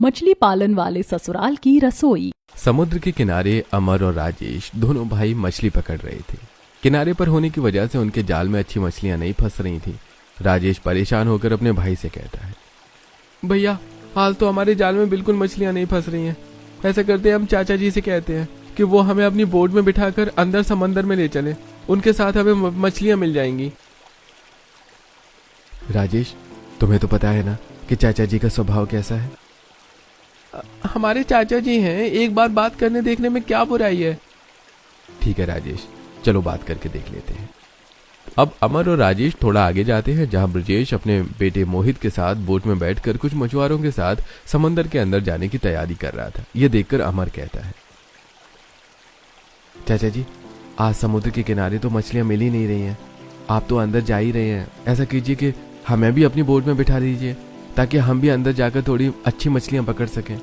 मछली पालन वाले ससुराल की रसोई। समुद्र के किनारे अमर और राजेश दोनों भाई मछली पकड़ रहे थे। किनारे पर होने की वजह से उनके जाल में अच्छी मछलियां नहीं फंस रही थी। राजेश परेशान होकर अपने भाई से कहता है, भैया आज तो हमारे जाल में बिल्कुल मछलियां नहीं फंस रही हैं। ऐसा करते हैं, हम चाचा जी से कहते हैं कि वो हमें अपनी बोट में बिठाकर अंदर समंदर में ले चले, उनके साथ हमें मछलियां मिल जाएंगी। राजेश, तुम्हें तो पता है ना कि चाचा जी का स्वभाव कैसा है। हमारे चाचा जी हैं, एक बार बात करने देखने में क्या बुराई है। ठीक है राजेश, चलो बात करके देख लेते हैं। अब अमर और राजेश थोड़ा आगे जाते हैं, जहां ब्रजेश अपने बेटे मोहित के साथ बोट में बैठकर कुछ मछुआरों के साथ समंदर के अंदर जाने की तैयारी कर रहा था। यह देखकर अमर कहता है, चाचा जी आज समुद्र के किनारे तो मछलियां मिल ही नहीं रही हैं। आप तो अंदर जा ही रहे हैं, ऐसा कीजिए कि हमें भी अपनी बोट में बिठा दीजिए ताकि हम भी अंदर जाकर थोड़ी अच्छी मछलियां पकड़ सकें।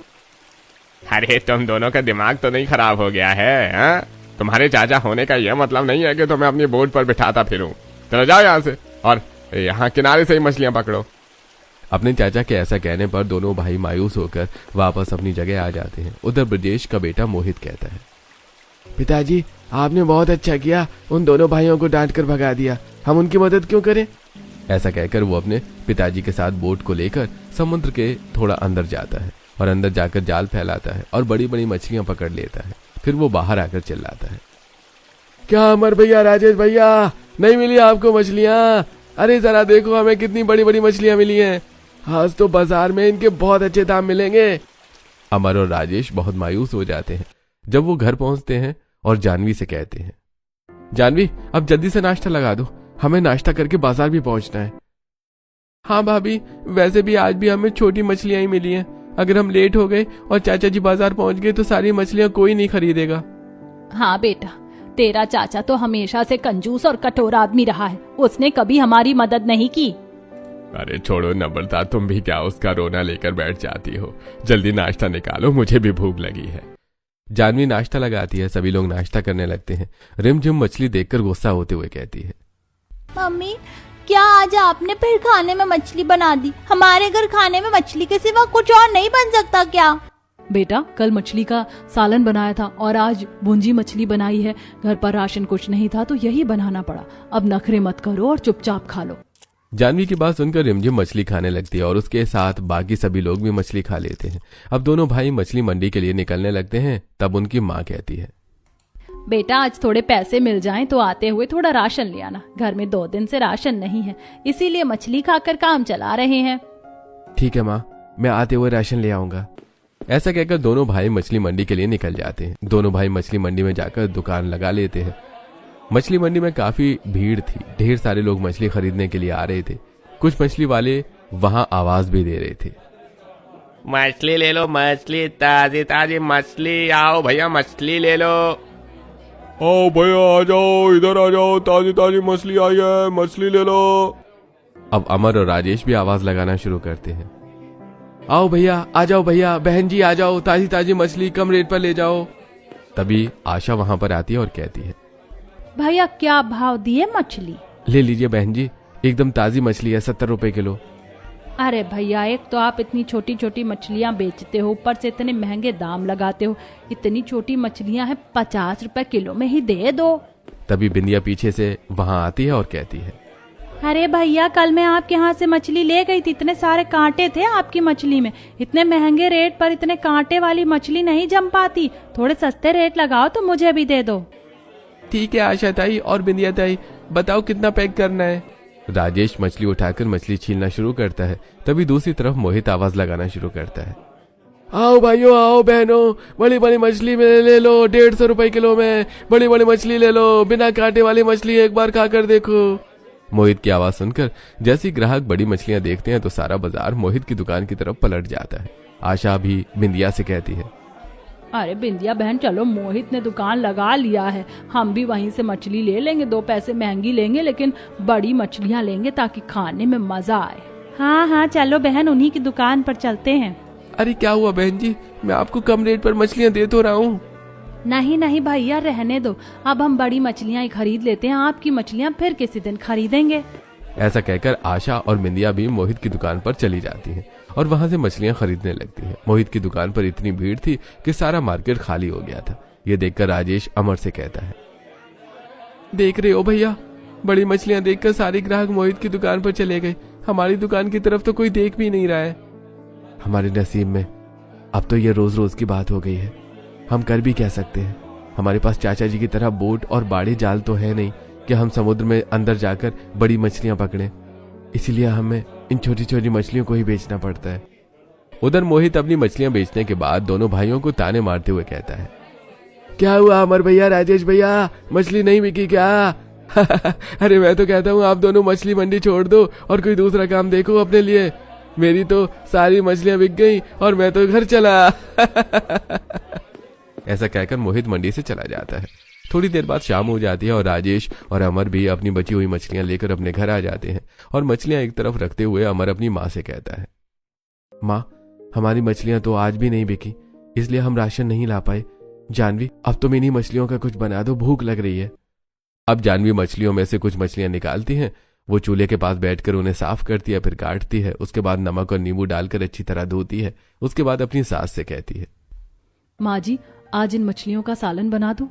अरे तुम दोनों का दिमाग तो नहीं खराब हो गया है हा? तुम्हारे चाचा होने का यह मतलब नहीं है कि तुम्हें अपनी बोट पर बिठाता फिरूं। चलो जाओ यहाँ से और यहाँ किनारे से ही मछलियां पकड़ो। अपने चाचा के ऐसा कहने पर दोनों भाई मायूस होकर वापस अपनी जगह आ जाते हैं। उधर ब्रजेश का बेटा मोहित कहता है, पिताजी आपने बहुत अच्छा किया, उन दोनों भाइयों को डांट कर भगा दिया, हम उनकी मदद क्यों करें। ऐसा कहकर वो अपने पिताजी के साथ बोट को लेकर समुद्र के थोड़ा अंदर जाता है और अंदर जाकर जाल फैलाता है और बड़ी बड़ी मछलियां पकड़ लेता है। फिर वो बाहर आकर चिल्लाता है, क्या अमर भैया, राजेश भैया, नहीं मिली आपको मछलियां? अरे जरा देखो हमें कितनी बड़ी बड़ी मछलियां मिली हैं। आज तो बाजार में इनके बहुत अच्छे दाम मिलेंगे। अमर और राजेश बहुत मायूस हो जाते हैं जब वो घर पहुंचते हैं और जानवी से कहते हैं, जानवी अब जल्दी से नाश्ता लगा दो, हमें नाश्ता करके बाजार भी पहुंचना है। हाँ भाभी, वैसे भी आज भी हमें छोटी मछलियां ही मिली हैं। अगर हम लेट हो गए और चाचा जी बाजार पहुंच गए तो सारी मछलियां कोई नहीं खरीदेगा। हाँ बेटा, तेरा चाचा तो हमेशा से कंजूस और कठोर आदमी रहा है, उसने कभी हमारी मदद नहीं की। अरे छोड़ो नम्रता, तुम भी क्या उसका रोना लेकर बैठ जाती हो। जल्दी नाश्ता निकालो, मुझे भी भूख लगी है। जानवी नाश्ता लगाती है, सभी लोग नाश्ता करने लगते हैं। रिमझिम मछली देखकर गुस्सा होते हुए कहती है, मम्मी क्या आज आपने फिर खाने में मछली बना दी? हमारे घर खाने में मछली के सिवा कुछ और नहीं बन सकता क्या? बेटा कल मछली का सालन बनाया था और आज भुंजी मछली बनाई है। घर पर राशन कुछ नहीं था तो यही बनाना पड़ा। अब नखरे मत करो और चुपचाप खा लो। जानवी की बात सुनकर रिमझिम मछली खाने लगती है और उसके साथ बाकी सभी लोग भी मछली खा लेते हैं। अब दोनों भाई मछली मंडी के लिए निकलने लगते हैं। तब उनकी माँ कहती है, बेटा आज थोड़े पैसे मिल जाएं तो आते हुए थोड़ा राशन ले आना। घर में 2 दिन से राशन नहीं है, इसीलिए मछली खाकर काम चला रहे हैं। ठीक है माँ, मैं आते हुए राशन ले आऊंगा। ऐसा कहकर दोनों भाई मछली मंडी के लिए निकल जाते हैं। दोनों भाई मछली मंडी में जाकर दुकान लगा लेते हैं। मछली मंडी में काफी भीड़ थी, ढेर सारे लोग मछली खरीदने के लिए आ रहे थे। कुछ मछली वाले वहां आवाज भी दे रहे थे, मछली ले लो, मछली ताजी ताजी मछली, आओ भैया मछली ले लो। आओ भैया आ जाओ, इधर आ जाओ, ताजी ताजी मछली आई है, मछली ले लो। अब अमर और राजेश भी आवाज लगाना शुरू करते हैं, आओ भैया आ जाओ, भैया बहन जी आ जाओ, ताजी ताजी मछली कम रेट पर ले जाओ। तभी आशा वहां पर आती है और कहती है, भैया क्या भाव दिए मछली? ले लीजिए बहन जी, एकदम ताजी मछली है, 70 रुपए किलो। अरे भैया एक तो आप इतनी छोटी छोटी मछलियाँ बेचते हो, ऊपर से इतने महंगे दाम लगाते हो। इतनी छोटी मछलियाँ हैं, 50 रुपए किलो में ही दे दो। तभी बिंदिया पीछे से वहां आती है और कहती है, अरे भैया कल मैं आपके यहाँ से मछली ले गई थी, इतने सारे कांटे थे आपकी मछली में। इतने महंगे रेट पर इतने कांटे वाली मछली नहीं जम पाती, थोड़े सस्ते रेट लगाओ तो मुझे भी दे दो। ठीक है आशा ताई और बिंदिया ताई, बताओ कितना पैक करना है। राजेश मछली उठाकर मछली छीलना शुरू करता है। तभी दूसरी तरफ मोहित आवाज लगाना शुरू करता है, आओ भाइयों आओ बहनों, बड़ी बड़ी मछली में ले लो, 150 रुपए किलो में बड़ी बड़ी मछली ले लो, बिना कांटे वाली मछली एक बार खाकर देखो। मोहित की आवाज सुनकर जैसे ग्राहक बड़ी मछलियां देखते हैं तो सारा बाजार मोहित की दुकान की तरफ पलट जाता है। आशा भी बिंदिया से कहती है, अरे बिंदिया बहन चलो, मोहित ने दुकान लगा लिया है, हम भी वहीं से मछली ले लेंगे। 2 पैसे महंगी लेंगे लेकिन बड़ी मछलियाँ लेंगे ताकि खाने में मजा आए। हाँ हाँ चलो बहन, उन्हीं की दुकान पर चलते हैं। अरे क्या हुआ बहन जी, मैं आपको कम रेट पर मछलियाँ दे तो रहा हूँ। नहीं नहीं भैया रहने दो, अब हम बड़ी मछलियाँ ही खरीद लेते हैं, आपकी मछलियाँ फिर किसी दिन खरीदेंगे। ऐसा कहकर आशा और बिंदिया भी मोहित की दुकान पर चली जाती हैं और वहां से मछलियां खरीदने लगती हैं। मोहित की दुकान पर इतनी भीड़ थी कि सारा मार्केट खाली हो गया था। ये देखकर राजेश अमर से कहता है, देख रहे हो भैया, बड़ी मछलियां देखकर सारे ग्राहक मोहित की दुकान पर चले गए। हमारी दुकान की तरफ तो कोई देख भी नहीं रहा है। हमारे नसीब में अब तो ये रोज रोज की बात हो गई है। हम कर भी कह सकते हैं। हमारे पास चाचा जी की तरह बोट और बाड़ी जाल तो है नहीं कि हम समुद्र में अंदर जाकर बड़ी मछलियां पकड़ें। इसीलिए हमें इन छोटी छोटी मछलियों को ही बेचना पड़ता है। उधर मोहित अपनी मछलियां बेचने के बाद दोनों भाइयों को ताने मारते हुए कहता है, क्या हुआ अमर भैया, राजेश भैया, मछली नहीं बिकी क्या? अरे मैं तो कहता हूँ आप दोनों मछली मंडी छोड़ दो और कोई दूसरा काम देखो अपने लिए। मेरी तो सारी मछलियां बिक गई और मैं तो घर चला। ऐसा कहकर मोहित मंडी से चला जाता है। थोड़ी देर बाद शाम हो जाती है और राजेश और अमर भी अपनी बची हुई मछलियां लेकर अपने घर आ जाते हैं। और मछलियां एक तरफ रखते हुए अमर अपनी माँ से कहता है, माँ, हमारी मछलियां तो आज भी नहीं बिकी, इसलिए हम राशन नहीं ला पाए। जानवी, अब तुम इन्हीं मछलियों का कुछ बना दो, भूख लग रही है। अब जानवी मछलियों में से कुछ मछलियां निकालती हैं। वो चूल्हे के पास बैठकर उन्हें साफ करती है, फिर काटती है। उसके बाद नमक और नींबू डालकर अच्छी तरह धोती है। उसके बाद अपनी सास से कहती है, माँ जी, आज इन मछलियों का सालन बना दूं?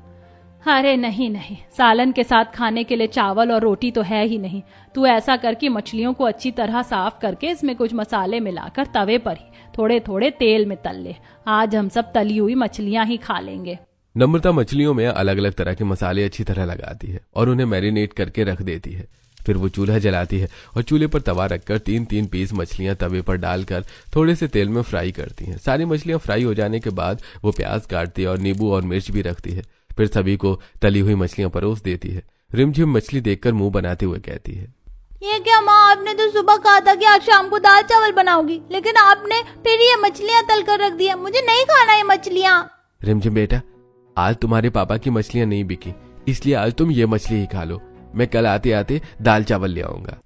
अरे नहीं नहीं, सालन के साथ खाने के लिए चावल और रोटी तो है ही नहीं। तू ऐसा कर कि मछलियों को अच्छी तरह साफ करके इसमें कुछ मसाले मिलाकर तवे पर ही थोड़े थोड़े तेल में तल ले। आज हम सब तली हुई मछलियां ही खा लेंगे। नम्रता मछलियों में अलग अलग तरह के मसाले अच्छी तरह लगाती है और उन्हें मैरिनेट करके रख देती है। फिर वो चूल्हा जलाती है और चूल्हे पर तवा रखकर 3-3 पीस मछलियां तवे पर डालकर थोड़े से तेल में फ्राई करती हैं। सारी मछलियां फ्राई हो जाने के बाद वो प्याज काटती है और नींबू और मिर्च भी रखती है। फिर सभी को तली हुई मछलियां परोस देती है। रिमझिम मछली देखकर मुंह बनाते हुए कहती है, ये क्या माँ, आपने तो सुबह कहा था कि आज शाम को दाल चावल बनाओगी, लेकिन आपने फिर ये मछलियाँ तल कर रख दिया। मुझे नहीं खाना ये मछलियाँ। रिमझिम बेटा, आज तुम्हारे पापा की मछलियां नहीं बिकी, इसलिए आज तुम ये मछली ही खा लो। मैं कल आते आते दाल चावल ले आऊंगा।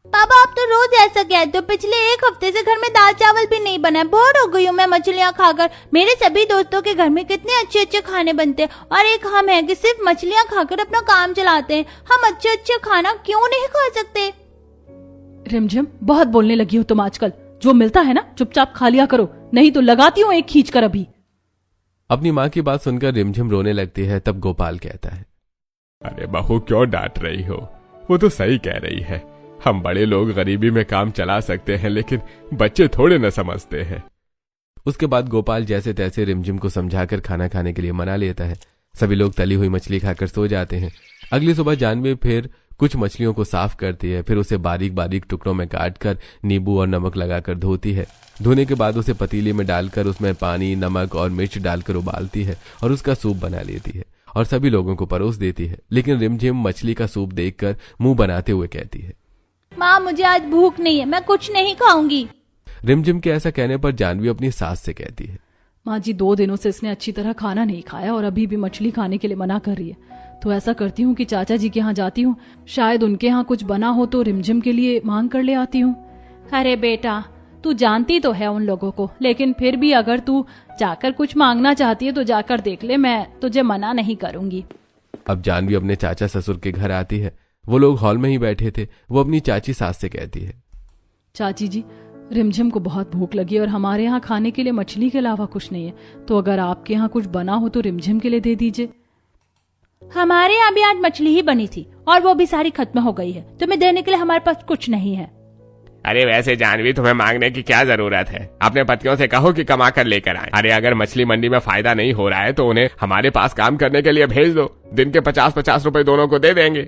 पापा, आप तो रोज ऐसा कहते हो। पिछले एक हफ्ते से घर में दाल चावल भी नहीं बना है। बोर हो गई हूँ मैं मछलियाँ खाकर। मेरे सभी दोस्तों के घर में कितने अच्छे अच्छे खाने बनते हैं और एक हम है कि सिर्फ मछलियाँ खाकर अपना काम चलाते हैं। हम अच्छे अच्छे खाना क्यों नहीं खा सकते? रिमझिम, बहुत बोलने लगी हो तुम आजकल। जो मिलता है ना चुपचाप खा लिया करो, नहीं तो लगाती हूँ एक खींच कर अभी। अपनी माँ की बात सुनकर रिमझिम रोने लगती है। तब गोपाल कहता है, अरे बहू, क्यों डांट रही हो? वो तो सही कह रही है। हम बड़े लोग गरीबी में काम चला सकते हैं, लेकिन बच्चे थोड़े न समझते हैं। उसके बाद गोपाल जैसे तैसे रिमझिम को समझाकर खाना खाने के लिए मना लेता है। सभी लोग तली हुई मछली खाकर सो जाते हैं। अगली सुबह जानवी फिर कुछ मछलियों को साफ करती है। फिर उसे बारीक बारीक टुकड़ों में काटकर नींबू और नमक लगाकर धोती है। धोने के बाद उसे पतीले में डालकर उसमें पानी, नमक और मिर्च डालकर उबालती है और उसका सूप बना लेती है और सभी लोगों को परोस देती है। लेकिन रिमझिम मछली का सूप देखकर मुंह बनाते हुए कहती है, माँ, मुझे आज भूख नहीं है, मैं कुछ नहीं खाऊंगी। रिमझिम के ऐसा कहने पर जानवी अपनी सास से कहती है, माँ जी, 2 दिनों से इसने अच्छी तरह खाना नहीं खाया और अभी भी मछली खाने के लिए मना कर रही है। तो ऐसा करती हूँ कि चाचा जी के यहाँ जाती हूँ, शायद उनके यहाँ कुछ बना हो तो रिमझिम के लिए मांग कर ले आती हूँ। अरे बेटा, तू जानती तो है उन लोगों को, लेकिन फिर भी अगर तू जाकर कुछ मांगना चाहती है तो जाकर देख ले, मैं तुझे मना नहीं करूंगी। अब जानवी अपने चाचा ससुर के घर आती है। वो लोग हॉल में ही बैठे थे। वो अपनी चाची सास से कहती है, चाची जी, रिमझिम को बहुत भूख लगी और हमारे यहाँ खाने के लिए मछली के अलावा कुछ नहीं है, तो अगर आपके यहाँ कुछ बना हो तो रिमझिम के लिए दे दीजिए। हमारे यहाँ भी आज मछली ही बनी थी और वो भी सारी खत्म हो गई है। तुम्हें देने के लिए हमारे पास कुछ नहीं है। अरे वैसे जानवी, तुम्हें मांगने की क्या जरूरत है? अपने पतियों से कहो कि कमा कर लेकर आए। अरे अगर मछली मंडी में फायदा नहीं हो रहा है तो उन्हें हमारे पास काम करने के लिए भेज दो। दिन के 50-50 रुपए दोनों को दे देंगे।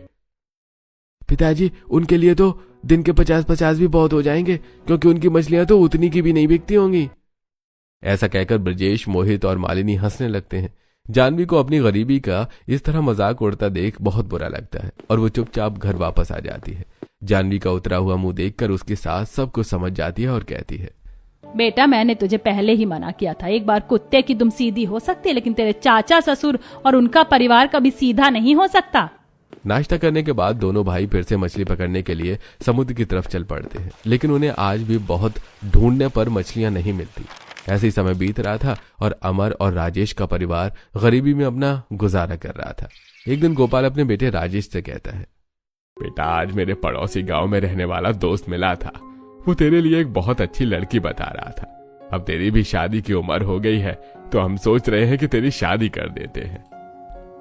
पिताजी, उनके लिए तो दिन के 50-50 भी बहुत हो जाएंगे, क्योंकि उनकी मछलियां तो उतनी की भी नहीं बिकती होंगी। ऐसा कहकर ब्रजेश, मोहित और मालिनी हंसने लगते हैं। जानवी को अपनी गरीबी का इस तरह मजाक उड़ता देख बहुत बुरा लगता है और वो चुपचाप घर वापस आ जाती है। जानवी का उतरा हुआ मुंह देखकर उसकी सास सब कुछ समझ जाती है और कहती है, बेटा, मैंने तुझे पहले ही मना किया था। एक बार कुत्ते की तुम सीधी हो सकती है, लेकिन तेरे चाचा ससुर और उनका परिवार कभी सीधा नहीं हो सकता। नाश्ता करने के बाद दोनों भाई फिर से मछली पकड़ने के लिए समुद्र की तरफ चल पड़ते हैं, लेकिन उन्हें आज भी बहुत ढूंढने पर मछलियां नहीं मिलती। ऐसे ही समय बीत रहा था और अमर और राजेश का परिवार गरीबी में अपना गुजारा कर रहा था। एक दिन गोपाल अपने बेटे राजेश से कहता है, बेटा, आज मेरे पड़ोसी गांव में रहने वाला दोस्त मिला था। वो तेरे लिए एक बहुत अच्छी लड़की बता रहा था। अब तेरी भी शादी की उम्र हो गई है, तो हम सोच रहे हैं कि तेरी शादी कर देते हैं।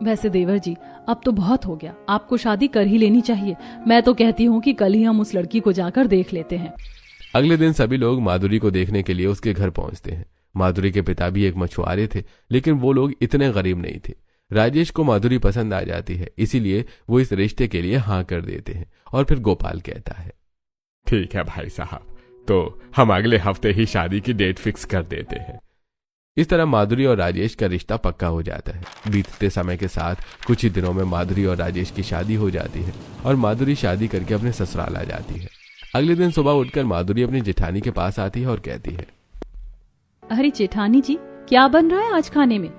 वैसे देवर जी, अब तो बहुत हो गया, आपको शादी कर ही लेनी चाहिए। मैं तो कहती हूँ कि कल ही हम उस लड़की को जाकर देख लेते हैं। अगले दिन सभी लोग माधुरी को देखने के लिए उसके घर पहुंचते हैं। माधुरी के पिता भी एक मछुआरे थे, लेकिन वो लोग इतने गरीब नहीं थे। राजेश को माधुरी पसंद आ जाती है, इसीलिए वो इस रिश्ते के लिए हाँ कर देते हैं। और फिर गोपाल कहता है, ठीक है भाई साहब, तो हम अगले हफ्ते ही शादी की डेट फिक्स कर देते हैं। इस तरह माधुरी और राजेश का रिश्ता पक्का हो जाता है। बीतते समय के साथ कुछ ही दिनों में माधुरी और राजेश की शादी हो जाती है और माधुरी शादी करके अपने ससुराल आ जाती है। अगले दिन सुबह उठकर माधुरी अपनी जेठानी के पास आती है और कहती है, अरे जेठानी जी, क्या बन रहा है आज खाने में?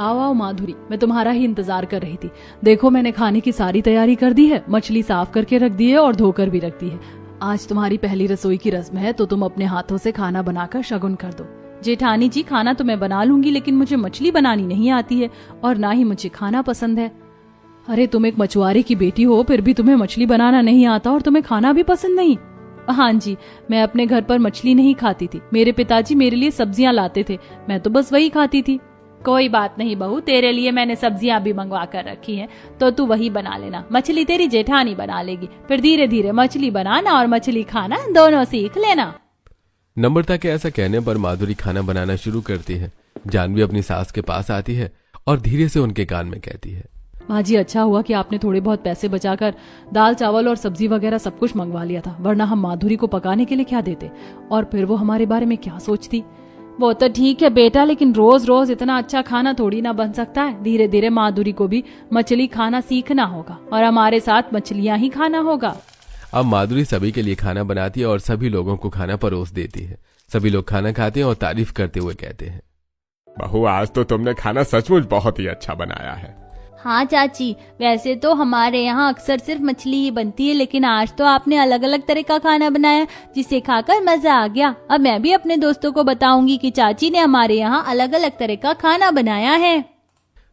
आओ आओ माधुरी, मैं तुम्हारा ही इंतजार कर रही थी। देखो मैंने खाने की सारी तैयारी कर दी है, मछली साफ करके रख दी है और धोकर भी रख दी है। आज तुम्हारी पहली रसोई की रस्म है, तो तुम अपने हाथों से खाना बनाकर शगुन कर दो। जेठानी जी, खाना तो मैं बना लूंगी, लेकिन मुझे मछली बनानी नहीं आती है और ना ही मुझे खाना पसंद है। अरे तुम एक मछुआरे की बेटी हो, फिर भी तुम्हें मछली बनाना नहीं आता और तुम्हें खाना भी पसंद नहीं? हाँ जी, मैं अपने घर पर मछली नहीं खाती थी। मेरे पिताजी मेरे लिए सब्जियां लाते थे, मैं तो बस वही खाती थी। कोई बात नहीं बहू, तेरे लिए मैंने सब्जियां भी मंगवा कर रखी हैं, तो तू वही बना लेना। मछली तेरी जेठानी बना लेगी, फिर धीरे धीरे मछली बनाना और मछली खाना दोनों सीख लेना। नम्रता के ऐसा कहने पर माधुरी खाना बनाना शुरू करती है। जानवी अपनी सास के पास आती है और धीरे से उनके कान में कहती है, माँ जी, अच्छा हुआ कि आपने थोड़े बहुत पैसे बचाकर दाल चावल और सब्जी वगैरह सब कुछ मंगवा लिया था, वरना हम माधुरी को पकाने के लिए क्या देते और फिर वो हमारे बारे में क्या सोचती। वो तो ठीक है बेटा, लेकिन रोज रोज इतना अच्छा खाना थोड़ी ना बन सकता है। धीरे धीरे माधुरी को भी मछली खाना सीखना होगा और हमारे साथ मछलियां ही खाना होगा। अब माधुरी सभी के लिए खाना बनाती है और सभी लोगों को खाना परोस देती है। सभी लोग खाना खाते हैं और तारीफ करते हुए कहते हैं, बहू, आज तो तुमने खाना सचमुच बहुत ही अच्छा बनाया है। हाँ चाची, वैसे तो हमारे यहाँ अक्सर सिर्फ मछली ही बनती है, लेकिन आज तो आपने अलग अलग तरह का खाना बनाया जिसे खाकर मजा आ गया। अब मैं भी अपने दोस्तों को बताऊंगी कि चाची ने हमारे यहाँ अलग अलग तरह का खाना बनाया है।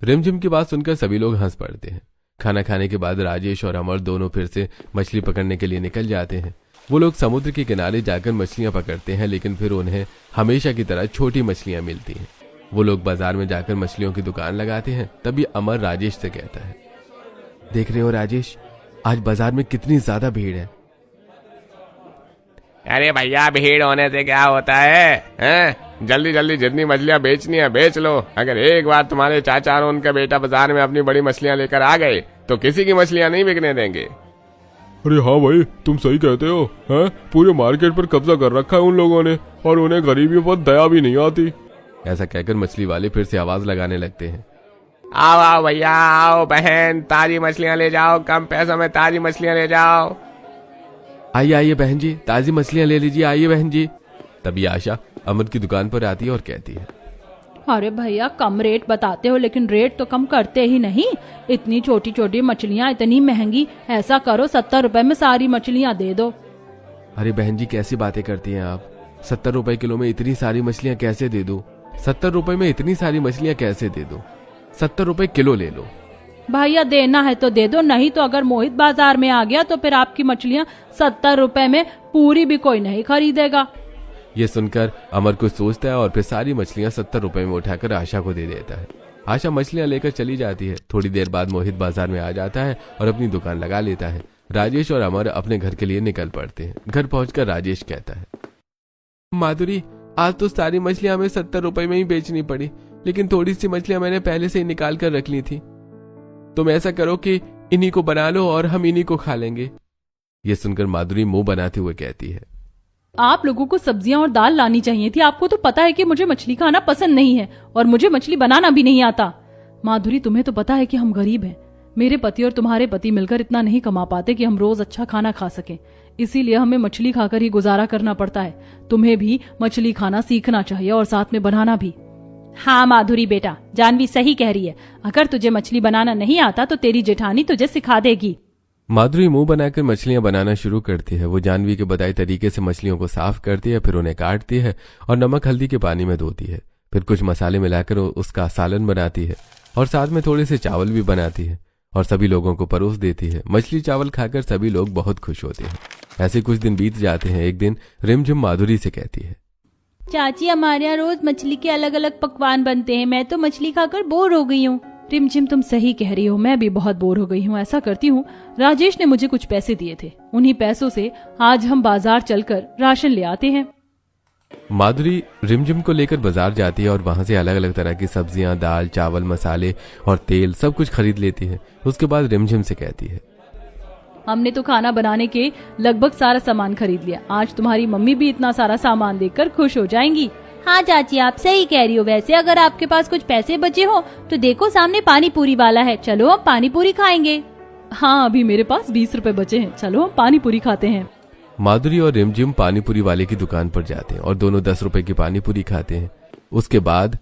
रिमझिम की बात सुनकर सभी लोग हंस पड़ते हैं। खाना खाने के बाद राजेश और अमर दोनों फिर से मछली पकड़ने के लिए निकल जाते हैं। वो लोग समुद्र के किनारे जाकर मछलियां पकड़ते हैं, लेकिन फिर उन्हें हमेशा की तरह छोटी मछलियां मिलती हैं। वो लोग बाजार में जाकर मछलियों की दुकान लगाते हैं। तभी अमर राजेश से कहता है, देख रहे हो राजेश, आज बाजार में कितनी ज्यादा भीड़ है। अरे भैया, भीड़ होने से क्या होता है, हैं? जल्दी जल्दी जितनी मछलियां बेचनी है बेच लो। अगर एक बार तुम्हारे चाचा और उनका बेटा बाजार में अपनी बड़ी मछलियां लेकर आ गए तो किसी की मछलियां नहीं बिकने देंगे। अरे हाँ भाई, तुम सही कहते हो, हैं? पूरे मार्केट पर कब्जा कर रखा है उन लोगों ने और उन्हें गरीबियों पर दया भी नहीं आती। ऐसा कहकर मछली वाले फिर से आवाज लगाने लगते हैं, आओ आओ भैया, आओ बहन, ताजी मछलियां ले जाओ, कम पैसों में ताजी मछलियां ले जाओ। आइए आइए बहन जी, ताजी मछलियां ले लीजिए, आइए बहन जी। तभी आशा अमर की दुकान पर आती है और कहती है, अरे भैया, कम रेट बताते हो लेकिन रेट तो कम करते ही नहीं। इतनी छोटी छोटी मछलियाँ इतनी महंगी, ऐसा करो 70 रुपए में सारी मछलियाँ दे दो। अरे बहन जी, कैसी बातें करती हैं आप? 70 रुपए किलो में इतनी सारी मछलियां कैसे दे दूं? 70 रुपए में इतनी सारी मछलियां कैसे दे दूं? 70 रुपए किलो ले लो। भैया, देना है तो दे दो, नहीं तो अगर मोहित बाजार में आ गया तो फिर आपकी मछलियाँ 70 रुपए में पूरी भी कोई नहीं खरीदेगा। ये सुनकर अमर कुछ सोचता है और फिर सारी मछलियां 70 रुपए में उठाकर आशा को दे देता है। आशा मछलियां लेकर चली जाती है। थोड़ी देर बाद मोहित बाजार में आ जाता है और अपनी दुकान लगा लेता है। राजेश और अमर अपने घर के लिए निकल पड़ते हैं। घर पहुंचकर राजेश कहता है, माधुरी, आज तो सारी मछलियां हमें 70 रुपए में ही बेचनी पड़ी, लेकिन थोड़ी सी मछलियां मैंने पहले से ही निकाल कर रख ली थी। तुम ऐसा करो कि इन्हीं को बना लो और हम इन्हीं को खा लेंगे। ये सुनकर माधुरी मुंह बनाते हुए कहती है, आप लोगों को सब्जियां और दाल लानी चाहिए थी। आपको तो पता है कि मुझे मछली खाना पसंद नहीं है और मुझे मछली बनाना भी नहीं आता। माधुरी, तुम्हें तो पता है कि हम गरीब हैं। मेरे पति और तुम्हारे पति मिलकर इतना नहीं कमा पाते कि हम रोज अच्छा खाना खा सकें, इसीलिए हमें मछली खाकर ही गुजारा करना पड़ता है। तुम्हें भी मछली खाना सीखना चाहिए और साथ में बनाना भी। हाँ माधुरी बेटा, जानवी सही कह रही है। अगर तुझे मछली बनाना नहीं आता तो तेरी जेठानी तुझे सिखा देगी। माधुरी मुंह बनाकर मछलियां बनाना शुरू करती है। वो जानवी के बताए तरीके से मछलियों को साफ करती है, फिर उन्हें काटती है और नमक हल्दी के पानी में धोती है। फिर कुछ मसाले मिलाकर उसका सालन बनाती है और साथ में थोड़े से चावल भी बनाती है और सभी लोगों को परोस देती है। मछली चावल खाकर सभी लोग बहुत खुश होते हैं। ऐसे कुछ दिन बीत जाते हैं। एक दिन रिमझिम माधुरी से कहती है, चाची हमारे यहाँ रोज मछली के अलग अलग पकवान बनते हैं, मैं तो मछली खाकर बोर हो गई हूँ। रिमझिम तुम सही कह रही हो, मैं भी बहुत बोर हो गई हूँ। ऐसा करती हूँ, राजेश ने मुझे कुछ पैसे दिए थे, उन्हीं पैसों से आज हम बाजार चलकर राशन ले आते हैं। माधुरी रिमझिम को लेकर बाजार जाती है और वहां से अलग अलग तरह की सब्जियां, दाल, चावल, मसाले और तेल सब कुछ खरीद लेती है। उसके बाद रिमझिम से कहती है, हमने तो खाना बनाने के लगभग सारा सामान खरीद लिया। आज तुम्हारी मम्मी भी इतना सारा सामान देखकर खुश हो जाएंगी। हाँ चाची आप सही कह रही हो। वैसे अगर आपके पास कुछ पैसे बचे हो तो देखो सामने पानी पूरी वाला है, चलो हम पानी पूरी खाएंगे। हाँ, अभी मेरे पास 20 रुपए बचे हैं, चलो हम पानी पूरी खाते हैं। माधुरी और रिमझिम पानीपुरी वाले की दुकान पर जाते हैं और दोनों 10 रुपए की पानीपुरी खाते हैं। उसके बाद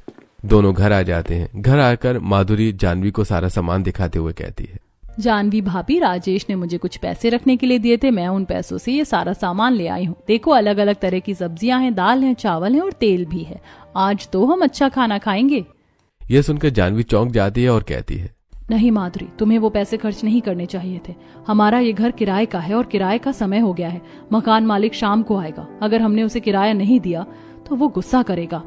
दोनों घर आ जाते हैं। घर आकर माधुरी जानवी को सारा सामान दिखाते हुए कहती है, जानवी भाभी, राजेश ने मुझे कुछ पैसे रखने के लिए दिए थे, मैं उन पैसों से ये सारा सामान ले आई हूँ। देखो अलग अलग तरह की सब्जियां हैं, दाल है, चावल है और तेल भी है। आज तो हम अच्छा खाना खाएंगे। यह सुनकर जानवी चौंक जाती है और कहती है, नहीं माधुरी, तुम्हें वो पैसे खर्च नहीं करने चाहिए थे। हमारा ये घर किराए का है और किराए का समय हो गया है। मकान मालिक शाम को आएगा, अगर हमने उसे किराया नहीं दिया तो वो गुस्सा करेगा।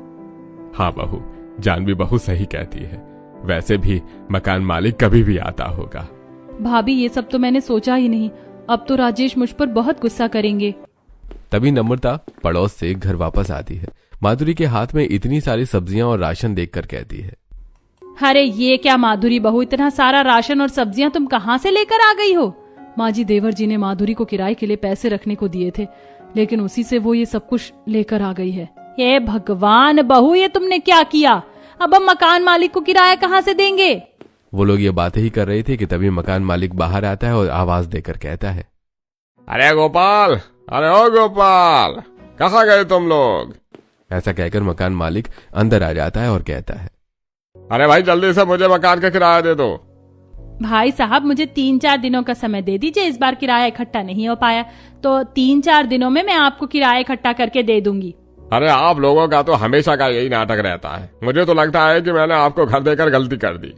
हाँ बहू, जानवी बहू सही कहती है। वैसे भी मकान मालिक कभी भी आता होगा। भाभी ये सब तो मैंने सोचा ही नहीं, अब तो राजेश मुझ पर बहुत गुस्सा करेंगे। तभी नम्रता पड़ोस से घर वापस आती है। माधुरी के हाथ में इतनी सारी सब्जियां और राशन देखकर कहती है, अरे ये क्या माधुरी बहू, इतना सारा राशन और सब्जियां तुम कहाँ से लेकर आ गई हो? माँ जी, देवर जी ने माधुरी को किराए के लिए पैसे रखने को दिए थे, लेकिन उसी से वो ये सब कुछ लेकर आ गई है। हे भगवान बहू, ये तुमने क्या किया? अब हम मकान मालिक को किराया कहाँ से देंगे? वो लोग ये बातें ही कर रहे थे कि तभी मकान मालिक बाहर आता है और आवाज देकर कहता है, अरे गोपाल, अरे ओ गोपाल, कहाँ गए तुम लोग? ऐसा कहकर मकान मालिक अंदर आ जाता है और कहता है, अरे भाई जल्दी से मुझे मकान का किराया दे दो। भाई साहब, मुझे 3-4 दिनों का समय दे दीजिए। इस बार किराया इकट्ठा नहीं हो पाया तो 3-4 दिनों में मैं आपको किराया इकट्ठा करके दे दूंगी। अरे आप लोगों का तो हमेशा का यही नाटक रहता है। मुझे तो लगता है कि मैंने आपको घर देकर गलती कर दी।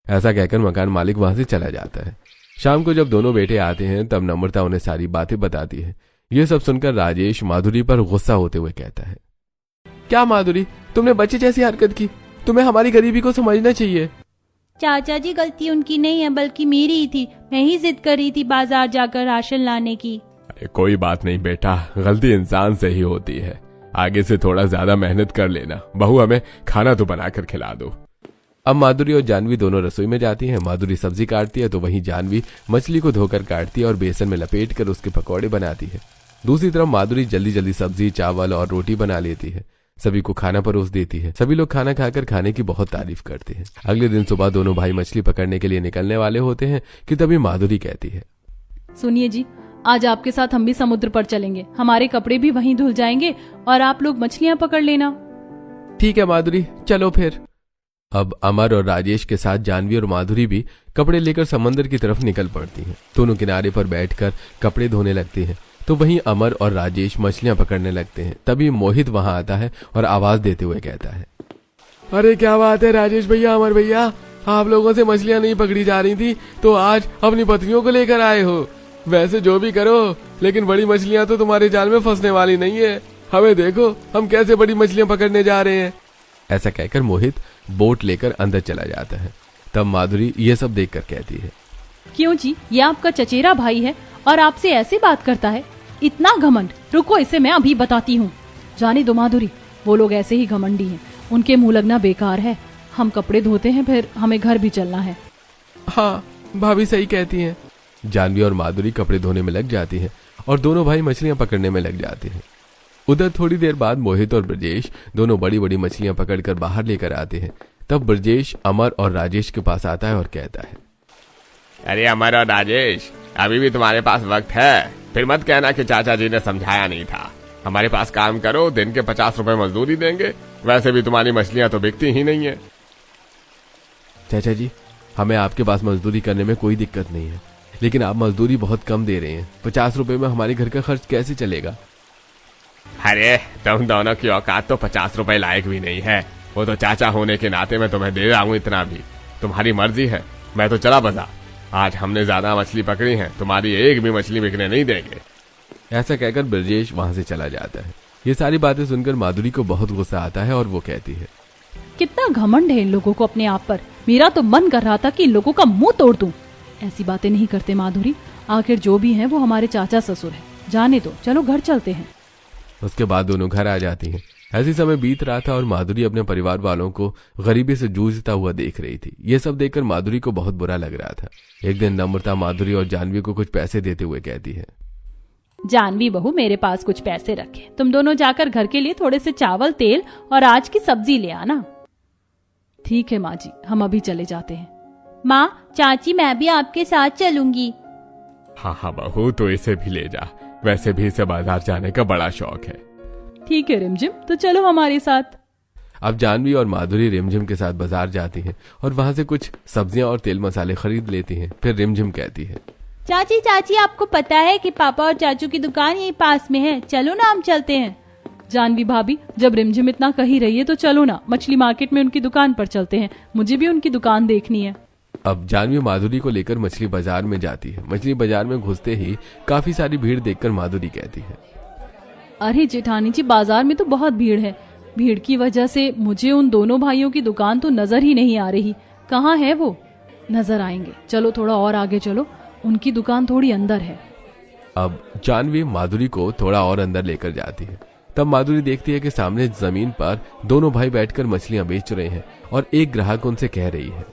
ऐसा कहकर मकान मालिक वहां से चला जाता है। शाम को जब दोनों बेटे आते हैं तब नम्रता उन्हें सारी बातें बताती है। ये सब सुनकर राजेश माधुरी पर गुस्सा होते हुए कहता है, क्या माधुरी, तुमने बच्चे जैसी हरकत की? तुम्हें हमारी गरीबी को समझना चाहिए। चाचा जी गलती उनकी नहीं है बल्कि मेरी ही थी। मैं ही जिद कर रही थी बाजार जाकर राशन लाने की। अरे कोई बात नहीं बेटा, गलती इंसान से ही होती है। आगे से थोड़ा ज्यादा मेहनत कर लेना। बहू हमें खाना तो बनाकर खिला दो। अब माधुरी और जानवी दोनों रसोई में जाती हैं। माधुरी सब्जी काटती है तो वहीं जानवी मछली को धोकर काटती है और बेसन में लपेट कर उसके पकौड़े बनाती है। दूसरी तरफ माधुरी जल्दी जल्दी सब्जी, चावल और रोटी बना लेती है। सभी को खाना परोस देती है। सभी लोग खाना खाकर खाने की बहुत तारीफ करते हैं। अगले दिन सुबह दोनों भाई मछली पकड़ने के लिए निकलने वाले होते हैं कि तभी माधुरी कहती है, सुनिए जी, आज आपके साथ हम भी समुद्र पर चलेंगे। हमारे कपड़े भी वहीं धुल जाएंगे और आप लोग मछलियां पकड़ लेना। ठीक है माधुरी, चलो फिर। अब अमर और राजेश के साथ जानवी और माधुरी भी कपड़े लेकर समंदर की तरफ निकल पड़ती हैं। दोनों किनारे पर बैठकर कपड़े धोने लगती हैं तो वहीं अमर और राजेश मछलियां पकड़ने लगते हैं। तभी मोहित वहां आता है और आवाज देते हुए कहता है, अरे क्या बात है राजेश भैया, अमर भैया, आप लोगों से मछलियां नहीं पकड़ी जा रही थी तो आज अपनी पत्नियों को लेकर आए हो। वैसे जो भी करो, लेकिन बड़ी मछलियां तो तुम्हारे जाल में फंसने वाली नहीं है। हमें देखो, हम कैसे बड़ी मछलियां पकड़ने जा रहे हैं। ऐसा कहकर मोहित बोट लेकर अंदर चला जाता है। तब माधुरी ये सब देखकर कहती है, क्यों जी, ये आपका चचेरा भाई है और आपसे ऐसे बात करता है? इतना घमंड? रुको, इसे मैं अभी बताती हूँ। जाने दो माधुरी, वो लोग ऐसे ही घमंडी हैं, उनके मुंह लगना बेकार है। हम कपड़े धोते हैं, फिर हमें घर भी चलना है। हाँ, भाभी सही कहती हैं। जानवी और माधुरी कपड़े धोने में लग जाती हैं और दोनों भाई मछलियां पकड़ने में लग जाते हैं। उधर थोड़ी देर बाद मोहित और ब्रजेश दोनों बड़ी बड़ी मछलियां पकड़कर बाहर लेकर आते हैं। तब ब्रजेश अमर और राजेश के पास आता है और कहता है, अरे अमर और राजेश, अभी भी तुम्हारे पास वक्त है। फिर मत कहना कि चाचा जी ने समझाया नहीं था। हमारे पास काम करो, दिन के 50 रुपए मजदूरी देंगे। वैसे भी तुम्हारी मछलियां तो बिकती ही नहीं है। चाचा जी, हमें आपके पास मजदूरी करने में कोई दिक्कत नहीं है, लेकिन आप मजदूरी बहुत कम दे रहे हैं। 50 रुपए में हमारे घर का खर्च कैसे चलेगा? अरे तुम दोनों की औकात तो 50 रुपए लायक भी नहीं है। वो तो चाचा होने के नाते मैं तुम्हें दे रहा हूँ। इतना भी तुम्हारी मर्जी है। मैं तो चला बाजार। आज हमने ज्यादा मछली पकड़ी है, तुम्हारी एक भी मछली बिकने नहीं देंगे। ऐसा कहकर ब्रजेश वहां से चला जाता है। ये सारी बातें सुनकर माधुरी को बहुत गुस्सा आता है और वो कहती है, कितना घमंड है इन लोगों को अपने आप पर। मेरा तो मन कर रहा था कि इन लोगों का मुंह तोड़ दूं। ऐसी बातें नहीं करते माधुरी, आखिर जो भी हैं वो हमारे चाचा ससुर हैं। जाने दो, चलो घर चलते हैं। उसके बाद दोनों घर आ जाती हैं। ऐसी समय बीत रहा था और माधुरी अपने परिवार वालों को गरीबी से जूझता हुआ देख रही थी। ये सब देखकर माधुरी को बहुत बुरा लग रहा था। एक दिन नम्रता माधुरी और जानवी को कुछ पैसे देते हुए कहती है, जानवी बहू, मेरे पास कुछ पैसे रखे, तुम दोनों जाकर घर के लिए थोड़े से चावल, तेल और आज की सब्जी ले आना। ठीक है माँ जी, हम अभी चले जाते हैं। माँ, चाची मैं भी आपके साथ चलूंगी। हाँ हाँ बहू, तो इसे भी ले जा, वैसे भी इसे बाजार जाने का बड़ा शौक है। ठीक है रिमझिम, तो चलो हमारे साथ। अब जानवी और माधुरी रिमझिम के साथ बाजार जाती हैं और वहां से कुछ सब्जियां और तेल मसाले खरीद लेती हैं। फिर रिमझिम कहती है, चाची चाची, आपको पता है कि पापा और चाचू की दुकान यहीं पास में है, चलो ना हम चलते हैं। जानवी भाभी, जब रिमझिम इतना कह ही रही है तो चलो ना, मछली मार्केट में उनकी दुकान पर चलते हैं, मुझे भी उनकी दुकान देखनी है। अब जानवी माधुरी को लेकर मछली बाजार में जाती है। मछली बाजार में घुसते ही काफी सारी भीड़ देखकर माधुरी कहती है, अरे जेठानी जी, बाजार में तो बहुत भीड़ है। भीड़ की वजह से मुझे उन दोनों भाइयों की दुकान तो नजर ही नहीं आ रही। कहाँ है वो? नजर आएंगे, चलो थोड़ा और आगे चलो, उनकी दुकान थोड़ी अंदर है। अब जानवी माधुरी को थोड़ा और अंदर लेकर जाती है। तब माधुरी देखती है कि सामने जमीन पर दोनों भाई बैठकर मछलियां बेच रहे हैं और एक ग्राहक उनसे कह रही है,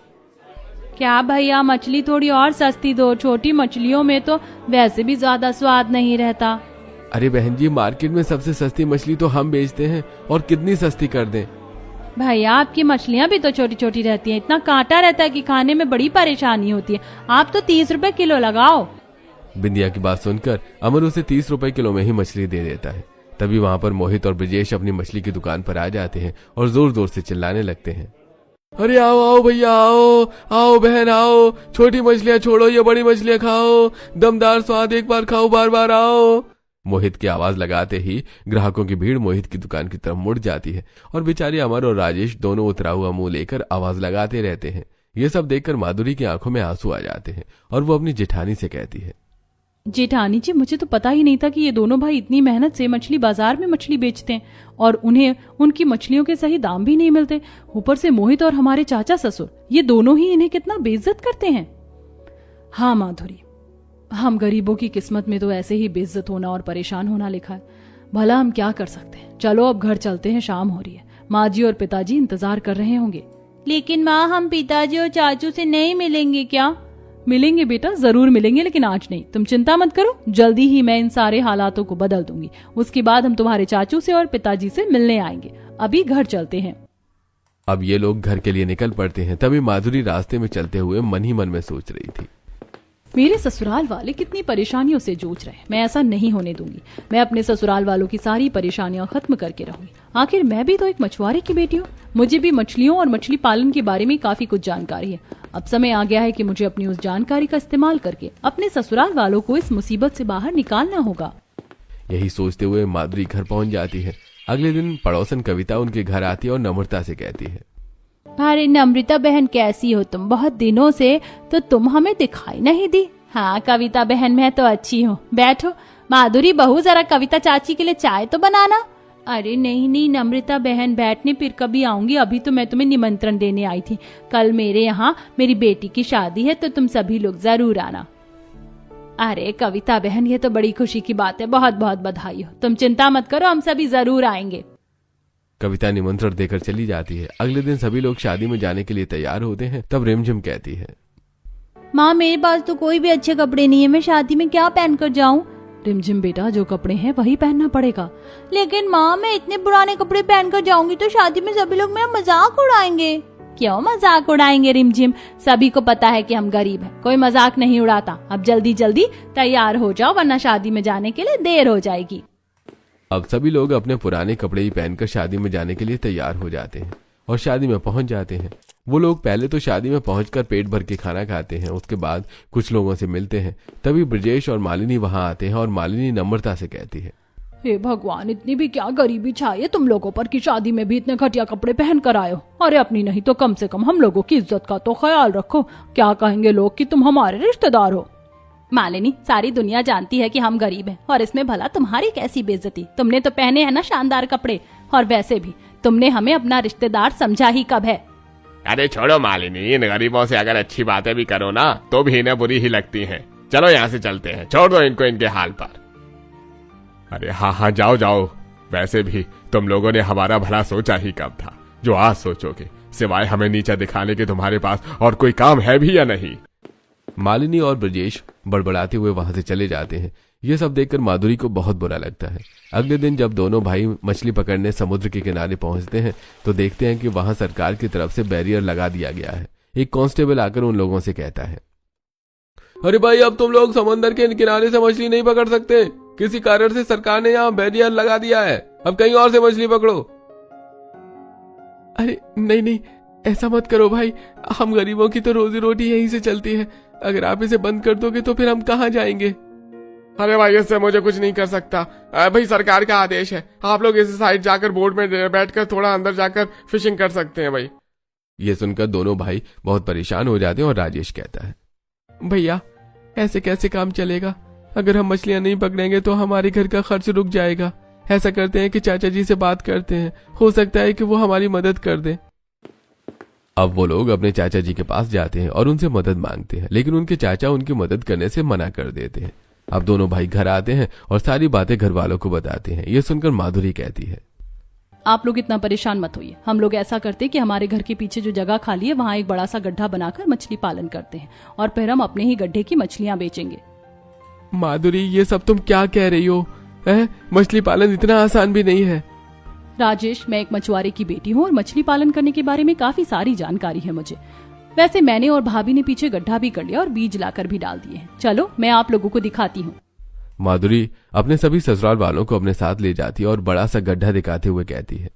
क्या भैया, मछली थोड़ी और सस्ती दो, छोटी मछलियों में तो वैसे भी ज्यादा स्वाद नहीं रहता। अरे बहन जी, मार्केट में सबसे सस्ती मछली तो हम बेचते हैं, और कितनी सस्ती कर दें। भैया, आपकी मछलियाँ भी तो छोटी छोटी रहती हैं, इतना कांटा रहता है कि खाने में बड़ी परेशानी होती है। आप तो 30 रुपए किलो लगाओ। बिंदिया की बात सुनकर अमर उसे 30 रुपए किलो में ही मछली दे देता है। तभी वहां पर मोहित और ब्रजेश अपनी मछली की दुकान पर आ जाते हैं और जोर जोर से चिल्लाने लगते हैं, अरे आओ आओ भैया, आओ आओ बहन आओ, छोटी मछलियां छोड़ो, ये बड़ी मछलियां खाओ, दमदार स्वाद, एक बार खाओ, बार बार आओ। मोहित की आवाज लगाते ही ग्राहकों की भीड़ मोहित की दुकान की तरफ मुड़ जाती है और बेचारे अमर और राजेश दोनों उतरा हुआ मुंह लेकर आवाज लगाते रहते हैं। ये सब देखकर माधुरी की आंखों में आंसू आ जाते हैं और वो अपनी जेठानी से कहती है, जेठानी जी, मुझे तो पता ही नहीं था कि ये दोनों भाई इतनी मेहनत से मछली बाजार में मछली बेचते हैं और उन्हें उनकी मछलियों के सही दाम भी नहीं मिलते। ऊपर से मोहित और हमारे चाचा ससुर, ये दोनों ही इन्हें कितना बेइज्जत करते हैं। हाँ माधुरी, हम गरीबों की किस्मत में तो ऐसे ही बेइज्जत होना और परेशान होना लिखा है। भला हम क्या कर सकते हैं। चलो अब घर चलते हैं, शाम हो रही है, माँ जी और पिताजी इंतजार कर रहे होंगे। लेकिन माँ, हम पिताजी और चाचू से नहीं मिलेंगे क्या? मिलेंगे बेटा, जरूर मिलेंगे, लेकिन आज नहीं। तुम चिंता मत करो, जल्दी ही मैं इन सारे हालातों को बदल दूंगी। उसके बाद हम तुम्हारे चाचू से और पिताजी से मिलने आएंगे। अभी घर चलते हैं। अब ये लोग घर के लिए निकल पड़ते हैं। तभी माधुरी रास्ते में चलते हुए मन ही मन में सोच रही थी, मेरे ससुराल वाले कितनी परेशानियों से जूझ रहे हैं, मैं ऐसा नहीं होने दूंगी। मैं अपने ससुराल वालों की सारी परेशानियां खत्म करके रहूंगी। आखिर मैं भी तो एक मछुआरे की बेटी हूँ, मुझे भी मछलियों और मछली पालन के बारे में काफी कुछ जानकारी है। अब समय आ गया है कि मुझे अपनी उस जानकारी का इस्तेमाल करके अपने ससुराल वालों को इस मुसीबत से बाहर निकालना होगा। यही सोचते हुए माधुरी घर पहुंच जाती है। अगले दिन पड़ोसन कविता उनके घर आती है और नम्रता से कहती है, अरे नम्रता बहन, कैसी हो तुम? बहुत दिनों से तो तुम हमें दिखाई नहीं दी। हाँ कविता बहन, मैं तो अच्छी हूँ, बैठो। माधुरी बहू, जरा कविता चाची के लिए चाय तो बनाना। अरे नहीं नहीं नम्रता बहन, बैठने फिर कभी आऊंगी, अभी तो मैं तुम्हें निमंत्रण देने आई थी। कल मेरे यहाँ मेरी बेटी की शादी है, तो तुम सभी लोग जरूर आना। अरे कविता बहन, ये तो बड़ी खुशी की बात है, बहुत बहुत बधाई हो। तुम चिंता मत करो, हम सभी जरूर आएंगे। कविता निमंत्रण देकर चली जाती है। अगले दिन सभी लोग शादी में जाने के लिए तैयार होते हैं। तब रिमझिम कहती है, माँ, मेरे पास तो कोई भी अच्छे कपड़े नहीं है, मैं शादी में क्या पहन कर जाऊँ? रिमझिम बेटा, जो कपड़े हैं वही पहनना पड़ेगा। लेकिन माँ, मैं इतने पुराने कपड़े पहन कर जाऊंगी तो शादी में सभी लोग मेरा मजाक उड़ाएंगे। क्यों मजाक उड़ाएंगे रिमझिम, सभी को पता है कि हम गरीब हैं, कोई मजाक नहीं उड़ाता। अब जल्दी जल्दी तैयार हो जाओ, वरना शादी में जाने के लिए देर हो जाएगी। अब सभी लोग अपने पुराने कपड़े ही पहनकर शादी में जाने के लिए तैयार हो जाते हैं और शादी में पहुंच जाते हैं। वो लोग पहले तो शादी में पहुंचकर पेट भर के खाना खाते हैं, उसके बाद कुछ लोगों से मिलते हैं। तभी ब्रजेश और मालिनी वहां आते हैं और मालिनी नम्रता से कहती है, हे भगवान, इतनी भी क्या गरीबी छाई है तुम लोगों पर कि शादी में भी इतने घटिया कपड़े पहन कर आए हो। अरे अपनी नहीं तो कम से कम हम लोगों की इज्जत का तो ख्याल रखो। क्या कहेंगे लोग कि तुम हमारे रिश्तेदार हो। मालिनी, सारी दुनिया जानती है कि हम गरीब हैं और इसमें भला तुम्हारी कैसी बेइज्जती। तुमने तो पहने हैं ना शानदार कपड़े, और वैसे भी तुमने हमें अपना रिश्तेदार समझा ही कब है। अरे छोड़ो मालिनी, इन गरीबों से अगर अच्छी बातें भी करो ना तो भी इन्हें बुरी ही लगती हैं। चलो यहाँ से चलते हैं, छोड़ दो इनको इनके हाल पर। अरे हाँ, जाओ जाओ। वैसे भी तुम लोगों ने हमारा भला सोचा ही कब था, जो आज सोचोगे। सिवाय हमें नीचा दिखाने के तुम्हारे पास और कोई काम है भी या नहीं? मालिनी और ब्रजेश बड़बड़ाते हुए वहां से चले जाते हैं। ये सब देखकर माधुरी को बहुत बुरा लगता है। अगले दिन जब दोनों भाई मछली पकड़ने समुद्र के किनारे पहुंचते हैं तो देखते हैं कि वहां सरकार की तरफ से बैरियर लगा दिया गया है। एक कांस्टेबल आकर उन लोगों से कहता है, अरे भाई, अब तुम लोग समंदर के किनारे से मछली नहीं पकड़ सकते। किसी कारण से सरकार ने यहाँ बैरियर लगा दिया है। अब कहीं और से मछली पकड़ो। अरे नहीं, ऐसा मत करो भाई, हम गरीबों की तो रोजी रोटी यहीं से चलती है। अगर आप इसे बंद कर दोगे तो फिर हम कहाँ जाएंगे? अरे भाई, इससे मुझे कुछ नहीं कर सकता। भाई सरकार का आदेश है, आप लोग इस साइड जाकर बोट में बैठकर थोड़ा अंदर जाकर फिशिंग कर सकते हैं भाई। ये सुनकर दोनों भाई बहुत परेशान हो जाते हैं और राजेश कहता है, भैया ऐसे कैसे काम चलेगा? अगर हम मछलियां नहीं पकड़ेंगे तो हमारे घर का खर्च रुक जाएगा। ऐसा करते हैं कि चाचा जी से बात करते हैं, हो सकता है कि वो हमारी मदद कर दें। अब वो लोग अपने चाचा जी के पास जाते हैं और उनसे मदद मांगते हैं, लेकिन उनके चाचा उनकी मदद करने से मना कर देते हैं। अब दोनों भाई घर आते हैं और सारी बातें घर वालों को बताते हैं। ये सुनकर माधुरी कहती है, आप लोग इतना परेशान मत होइए। हम लोग ऐसा करते हैं कि हमारे घर के पीछे जो जगह खाली है वहाँ एक बड़ा सा गड्ढा बनाकर मछली पालन करते हैं और फिर हम अपने ही गड्ढे की मछलियाँ बेचेंगे। माधुरी, ये सब तुम क्या कह रही हो? मछली पालन इतना आसान भी नहीं है। राजेश, मैं एक मछुआरे की बेटी हूँ और मछली पालन करने के बारे में काफी सारी जानकारी है मुझे। वैसे मैंने और भाभी ने पीछे गड्ढा भी कर लिया और बीज लाकर भी डाल दिए हैं। चलो मैं आप लोगों को दिखाती हूँ। माधुरी अपने सभी ससुराल वालों को अपने साथ ले जाती है और बड़ा सा गड्ढा दिखाते हुए कहती है,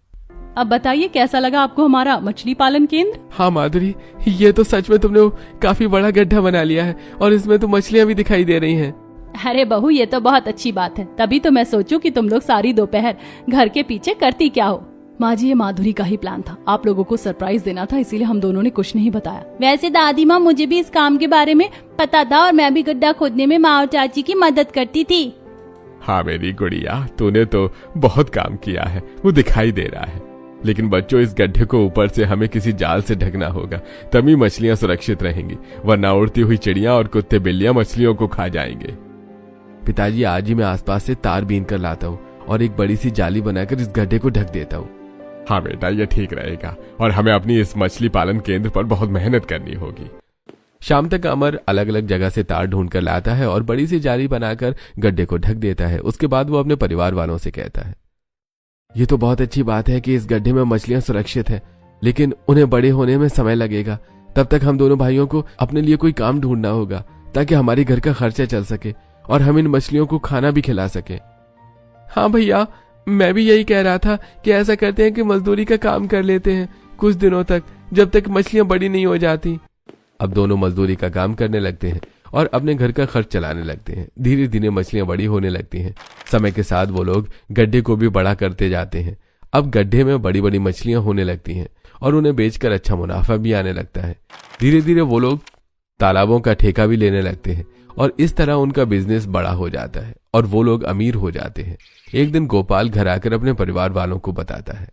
अब बताइए कैसा लगा आपको हमारा मछली पालन केंद्र? हाँ माधुरी, ये तो सच में तुमने काफी बड़ा गड्ढा बना लिया है और इसमें तो मछलियां भी दिखाई दे रही हैं। अरे बहू, ये तो बहुत अच्छी बात है। तभी तो मैं सोचूं कि तुम लोग सारी दोपहर घर के पीछे करती क्या हो। माँ जी, ये माधुरी का ही प्लान था, आप लोगों को सरप्राइज देना था, इसीलिए हम दोनों ने कुछ नहीं बताया। वैसे दादी माँ, मुझे भी इस काम के बारे में पता था और मैं भी गड्ढा खोदने में माँ और चाची की मदद करती थी। हाँ मेरी गुड़िया, तूने तो बहुत काम किया है, वो दिखाई दे रहा है। लेकिन बच्चों, इस गड्ढे को ऊपर से हमें किसी जाल से ढकना होगा, तभी मछलियां सुरक्षित रहेंगी, वरना उड़ती हुई चिड़िया और कुत्ते बिल्लियां मछलियों को खा जाएंगे। पिताजी, आज ही मैं आसपास से तार बीन कर लाता हूँ और एक बड़ी सी जाली बनाकर इस गड्ढे को ढक देता हूँ। हाँ बेटा, ये ठीक रहेगा और हमें अपनी इस मछली पालन केंद्र पर बहुत मेहनत करनी होगी। शाम तक अमर अलग अलग जगह से तार ढूंढ कर लाता है और बड़ी सी जाली बनाकर गड्ढे को ढक देता है। उसके बाद वो अपने परिवार वालों से कहता है, ये तो बहुत अच्छी बात है कि इस गड्ढे में मछलियां सुरक्षित हैं, लेकिन उन्हें बड़े होने में समय लगेगा। तब तक हम दोनों भाइयों को अपने लिए कोई काम ढूंढना होगा ताकि हमारे घर का खर्चा चल सके और हम इन मछलियों को खाना भी खिला सके। हाँ भैया, मैं भी यही कह रहा था कि ऐसा करते हैं कि मजदूरी का काम कर लेते हैं कुछ दिनों तक, जब तक मछलियां बड़ी नहीं हो जाती। अब दोनों मजदूरी का काम करने लगते हैं और अपने घर का खर्च चलाने लगते हैं। धीरे धीरे मछलियां बड़ी होने लगती हैं। समय के साथ वो लोग गड्ढे को भी बड़ा करते जाते हैं। अब गड्ढे में बड़ी बड़ी मछलियां होने लगती हैं और उन्हें बेचकर अच्छा मुनाफा भी आने लगता है। धीरे धीरे वो लोग तालाबों का ठेका भी लेने लगते हैं और इस तरह उनका बिजनेस बड़ा हो जाता है और वो लोग अमीर हो जाते हैं। एक दिन गोपाल घर आकर अपने परिवार वालों को बताता है,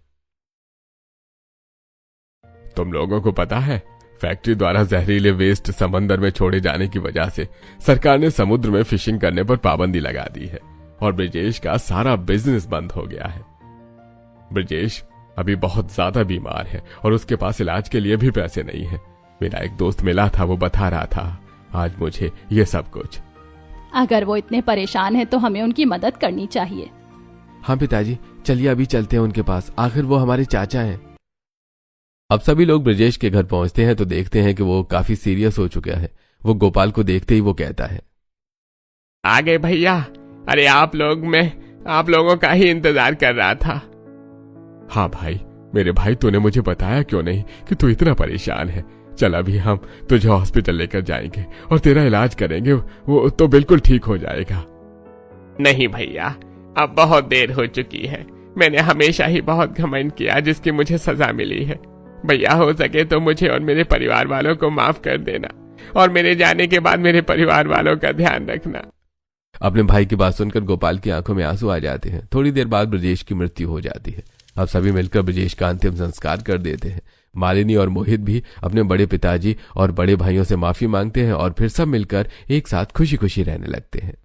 तुम लोगों को पता है, फैक्ट्री द्वारा जहरीले वेस्ट समंदर में छोड़े जाने की वजह से सरकार ने समुद्र में फिशिंग करने पर पाबंदी लगा दी है और ब्रजेश का सारा बिजनेस बंद हो गया है। ब्रजेश अभी बहुत ज्यादा बीमार है और उसके पास इलाज के लिए भी पैसे नहीं है। मेरा एक दोस्त मिला था, वो बता रहा था आज मुझे ये सब कुछ। अगर वो इतने परेशान है तो हमें उनकी मदद करनी चाहिए। हाँ पिताजी, चलिए अभी चलते हैं उनके पास, आखिर वो हमारे चाचा हैं। अब सभी लोग ब्रजेश के घर पहुंचते हैं तो देखते हैं कि वो काफी सीरियस हो चुका है। वो गोपाल को देखते ही वो कहता है, आ गए भैया। अरे आप लोगों का ही इंतजार कर रहा था। हाँ भाई, मेरे भाई, तूने मुझे बताया क्यों नहीं कि तू इतना परेशान है। चल अभी हम तुझे हॉस्पिटल लेकर जाएंगे और तेरा इलाज करेंगे, वो तो बिल्कुल ठीक हो जाएगा। नहीं भैया, अब बहुत देर हो चुकी है। मैंने हमेशा ही बहुत घमंड किया जिसकी मुझे सजा मिली है। भैया, हो सके तो मुझे और मेरे परिवार वालों को माफ कर देना। और मेरे जाने के बाद मेरे परिवार वालों का ध्यान रखना। अपने भाई की बात सुनकर गोपाल की आंखों में आंसू आ जाते हैं। थोड़ी देर बाद ब्रजेश की मृत्यु हो जाती है। अब सभी मिलकर ब्रजेश का अंतिम संस्कार कर देते हैं। मालिनी और मोहित भी अपने बड़े पिताजी और बड़े भाइयों से माफी मांगते हैं और फिर सब मिलकर एक साथ खुशी खुशी रहने लगते हैं।